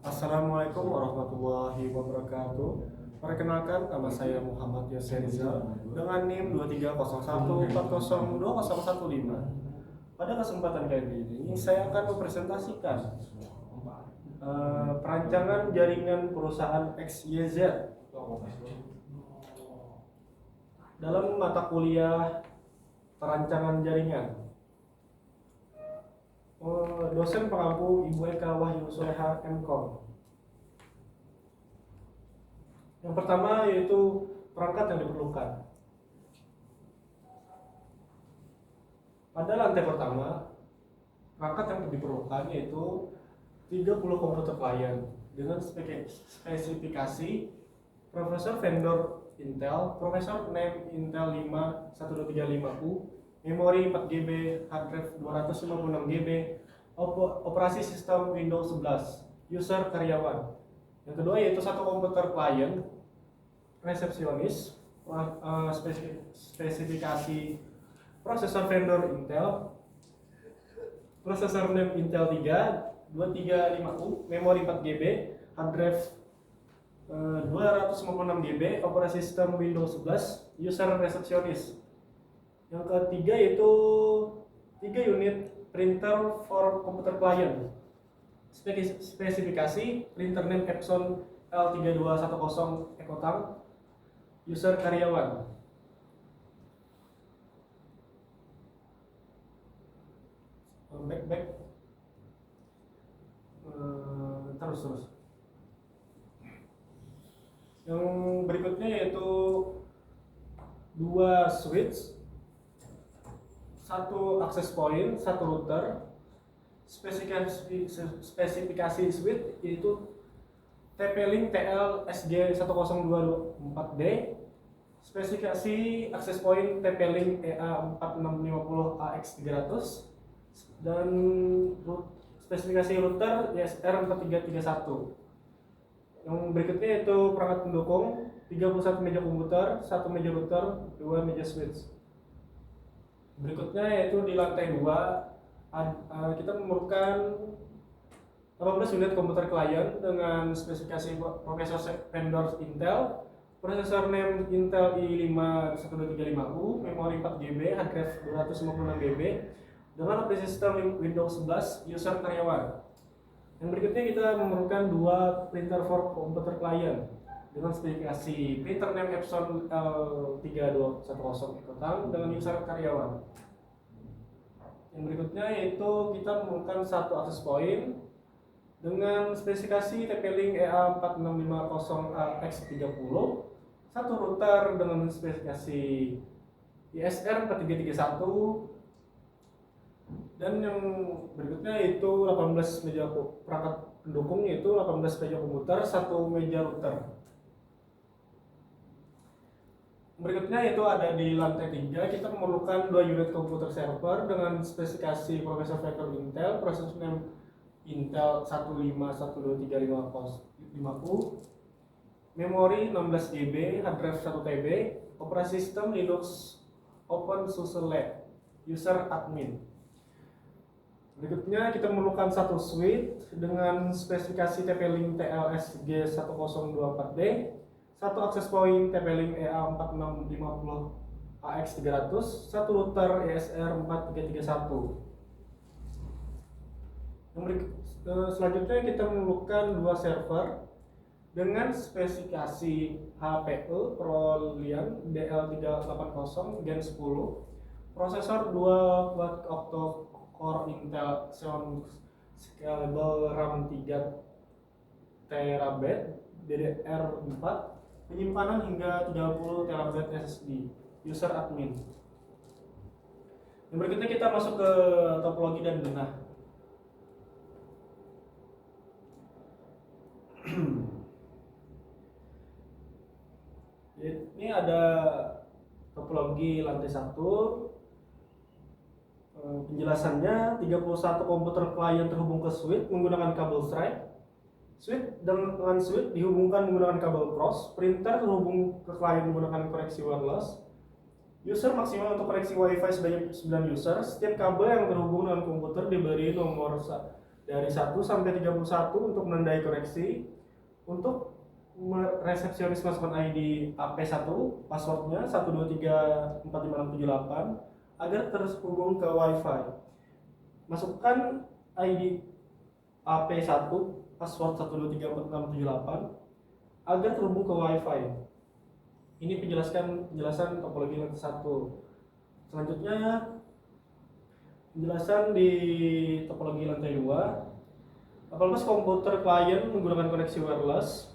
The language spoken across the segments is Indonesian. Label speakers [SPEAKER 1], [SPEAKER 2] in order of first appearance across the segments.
[SPEAKER 1] Assalamualaikum warahmatullahi wabarakatuh. Perkenalkan, nama saya Muhammad Yasir Rizal dengan NIM 23114020015. Pada kesempatan kali ini, saya akan mempresentasikan perancangan jaringan perusahaan XYZ dalam mata kuliah perancangan jaringan. Dosen pengampu Ibu Eka Wahyu Soleha MKom. Yang pertama yaitu perangkat yang diperlukan. Pada lantai pertama, perangkat yang diperlukan yaitu 30 komputer klien dengan spesifikasi Profesor Vendor Intel, Profesor Name Intel 5 1235U, memori 4GB, hard drive 256GB, operasi sistem Windows 11, user karyawan. Yang kedua yaitu satu komputer klien, resepsionis, spesifikasi prosesor vendor Intel, prosesor name Intel 3 235U, memori 4GB, hard drive 256GB, operasi sistem Windows 11, user resepsionis. Yang ketiga yaitu 3 unit printer for komputer client. Spesifikasi printer name Epson L3210 Ekotang, user karyawan. Back terus. Yang berikutnya yaitu 2 switch, 1 access point, 1 router. Spesifikasi switch yaitu TP-Link TL SG10224D. Spesifikasi access point TP-Link EA4650AX300 dan spesifikasi router ISR4331. Yang berikutnya yaitu perangkat pendukung 31 meja komputer, 1 meja router, 2 meja switch. Berikutnya yaitu di lantai 2 kita memerlukan 18 unit komputer klien dengan spesifikasi prosesor vendor Intel, prosesor name Intel i5 1235U, memori 4GB, hard drive 256GB, dengan operasi sistem Windows 11, user karyawan. Yang berikutnya kita memerlukan 2 printer for komputer klien dengan spesifikasi printer name Epson L3210 Ekotang dengan user karyawan. Yang berikutnya yaitu kita memerlukan 1 access point dengan spesifikasi TP-Link EA4650AX30, 1 router dengan spesifikasi ISR4331, dan yang berikutnya yaitu 18 meja perangkat pendukung, yaitu 18 meja komputer, 1 meja router. Berikutnya itu ada di lantai 3, kita memerlukan 2 unit komputer server dengan spesifikasi prosesor vektor Intel, prosesor name Intel 1512355U, memori 16GB, hard drive 1TB, operasi sistem Linux OpenSUSE Lab, user admin. Berikutnya kita memerlukan 1 switch dengan spesifikasi TP-Link TLSG1024D, 1 access point TP-Link EA4650AX300, 1 router ESR4331. Selanjutnya kita memerlukan 2 server dengan spesifikasi HPE Proliant DL380 Gen 10, prosesor 2 quad octa core Intel Xeon Scalable RAM 3 TB DDR4, penyimpanan hingga 30 TB SSD, user admin. Yang berikutnya kita masuk ke topologi dan benah. Ini ada topologi lantai 1. Penjelasannya, 31 komputer klien terhubung ke switch menggunakan kabel strip. Switch dengan switch dihubungkan menggunakan kabel cross. Printer terhubung ke klien menggunakan koneksi wireless. User maksimal untuk koneksi WiFi sebanyak 9 user. Setiap kabel yang terhubung dengan komputer diberi nomor dari 1 sampai 31 untuk menandai koneksi. Untuk resepsionis masukkan ID AP1, passwordnya 1234568 agar terhubung ke WiFi. Masukkan ID AP1, password 1234678 agar terhubung ke WiFi. Ini penjelasan topologi lantai 1. Selanjutnya penjelasan di topologi lantai 2. Apabila komputer klien menggunakan koneksi wireless,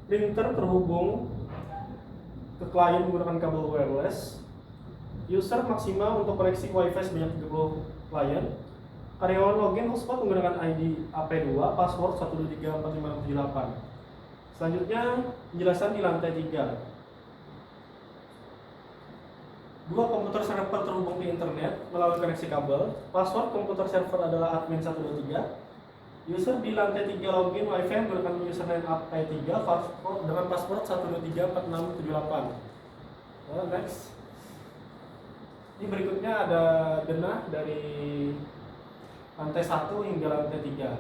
[SPEAKER 1] printer terhubung ke klien menggunakan kabel wireless, user maksimal untuk koneksi WiFi sebanyak 30 klien. Karyawan login hotspot menggunakan ID AP2, password 1234568. Selanjutnya penjelasan di lantai 3. Dua komputer server terhubung di internet melalui koneksi kabel. Password komputer server adalah admin123. User di lantai 3 login WiFi menggunakan username AP3 dengan password 1234678. Next. Ini berikutnya ada denah dari lantai 1 hingga lantai 3.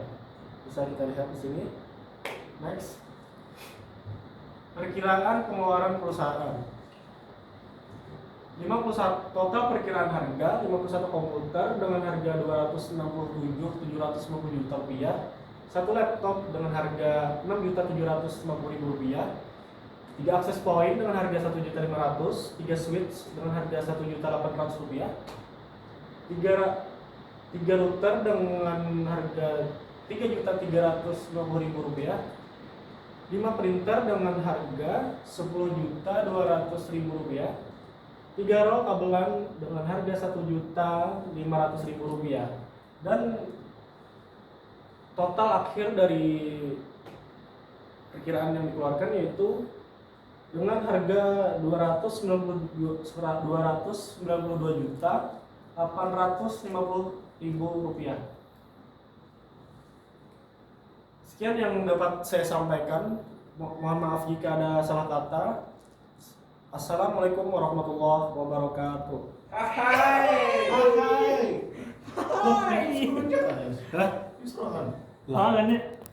[SPEAKER 1] Bisa kita lihat di sini. Next. Perkiraan pengeluaran perusahaan. 51 total perkiraan harga 51 komputer dengan harga 267.750 juta rupiah, 1 laptop dengan harga 6.750.000 rupiah, 3 akses point dengan harga 1.500.000, 3 switch dengan harga 1.800.000 rupiah, 3 router dengan harga 3.350.000 rupiah, 5 printer dengan harga 10.200.000 rupiah, 3 roll kabelan dengan harga 1.500.000 rupiah, dan total akhir dari perkiraan yang dikeluarkan yaitu dengan harga 292.850.000 rupiah. Sekian yang dapat saya sampaikan. Mohon maaf jika ada salah kata. Assalamualaikum warahmatullahi wabarakatuh.
[SPEAKER 2] Hai.
[SPEAKER 3] Hah?
[SPEAKER 2] Hai.
[SPEAKER 3] Ah, kan